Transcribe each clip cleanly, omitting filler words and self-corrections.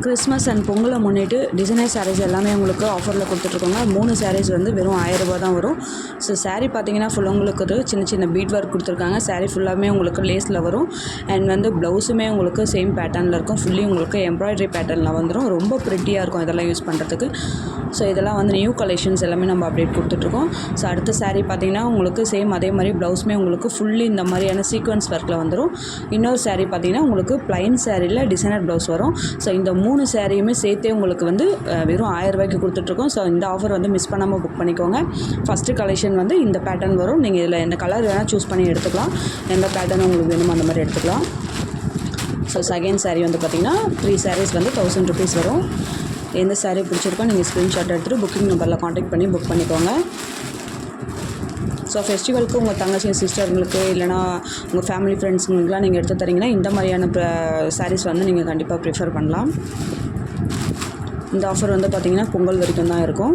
Christmas and பொங்கலை முன்னிட்டு designer saris எல்லாமே உங்களுக்கு ஆஃபரில் கொடுத்துட்ருக்கோங்க. 3 சாரீஸ் வந்து வெறும் 1000 ரூபா தான் வரும். ஸோ சாரீ பார்த்தீங்கன்னா ஃபுல் உங்களுக்கு ஒரு சின்ன சின்ன பீட் ஒர்க் கொடுத்துருக்காங்க. சாரீ ஃபுல்லாமே உங்களுக்கு லேஸில் வரும். அண்ட் வந்து ப்ளவுஸுமே உங்களுக்கு சேம் பேட்டர்னில் இருக்கும். ஃபுல்லி உங்களுக்கு எம்ப்ராய்டரி பேட்டர்னில் வந்துடும். ரொம்ப ப்ரிட்டியாக இருக்கும் இதெல்லாம் யூஸ் பண்ணுறதுக்கு. ஸோ இதெல்லாம் வந்து நியூ கலெக்ஷன்ஸ் எல்லாமே நம்ம அப்டேட் கொடுத்துட்ருக்கோம். ஸோ அடுத்த சாரீ பார்த்தீங்கன்னா உங்களுக்கு சேம் அதே மாதிரி ப்ளவுஸுமே உங்களுக்கு ஃபுல்லி இந்த மாதிரியான சீக்வன்ஸ் ஒர்க்கில் வந்துடும். இன்னொரு சாரீ பார்த்தீங்கன்னா உங்களுக்கு ப்ளைன் சாரியில் டிசைனர் ப்ளவுஸ் வரும். ஸோ இந்த 3 சாரியுமே சேர்த்தே உங்களுக்கு வந்து வெறும் 1000 ரூபாய்க்கு கொடுத்துட்ருக்கோம். ஸோ இந்த ஆஃபர் வந்து மிஸ் பண்ணாமல் புக் பண்ணிக்கோங்க. ஃபஸ்ட்டு கலெக்ஷன் வந்து இந்த பேட்டர்ன் வரும். நீங்கள் இதில் எந்த கலர் வேணால் சூஸ் பண்ணி எடுத்துக்கலாம். எந்த பேட்டர்ன் உங்களுக்கு வேணுமோ அந்த மாதிரி எடுத்துக்கலாம். ஸோ செகண்ட் சாரீ வந்து பார்த்திங்கன்னா 3 சாரீஸ் வந்து 1000 ருபீஸ் வரும். எந்த சாரீ பிடிச்சிருக்கோ நீங்கள் ஸ்க்ரீன்ஷாட் எடுத்துகிட்டு புக்கிங் நம்பரில் காண்டாக்ட் பண்ணி புக் பண்ணிக்கோங்க. ஸோ ஃபெஸ்டிவலுக்கு உங்கள் தங்கச்சி சிஸ்டர்களுக்கு இல்லைனா உங்கள் ஃபேமிலி ஃப்ரெண்ட்ஸுங்களுக்குலாம் நீங்கள் எடுத்து தரீங்கன்னா இந்த மாதிரியான சாரீஸ் வந்து நீங்கள் கண்டிப்பாக ப்ரிஃபர் பண்ணலாம். இந்த ஆஃபர் வந்து பார்த்திங்கன்னா பொங்கல் வரைக்கும் தான் இருக்கும்.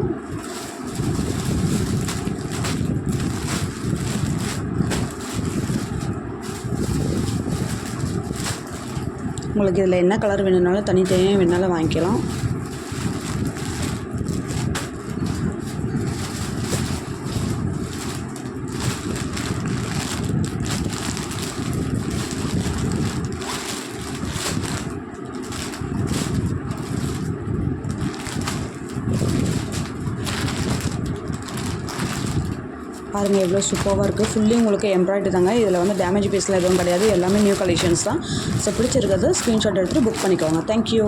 உங்களுக்கு இதில் என்ன கலர் வேணுனாலும் தனித்தனியாக வேணாலும் வாங்கிக்கலாம். பாருங்கள் எவ்வளோ சூப்பராக இருக்குது. ஃபுல்லி உங்களுக்கு எம்ப்ராய்டரி தாங்க. இதில் வந்து டேமேஜ் பீஸ்லாம் எதுவும் கிடையாது. எல்லாமே நியூ கலெக்ஷன்ஸ் தான். ஸோ பிடிச்சிருக்கிறது ஸ்க்ரீன்ஷாட் எடுத்துகிட்டு புக் பண்ணிக்கோங்க. தேங்க்யூ.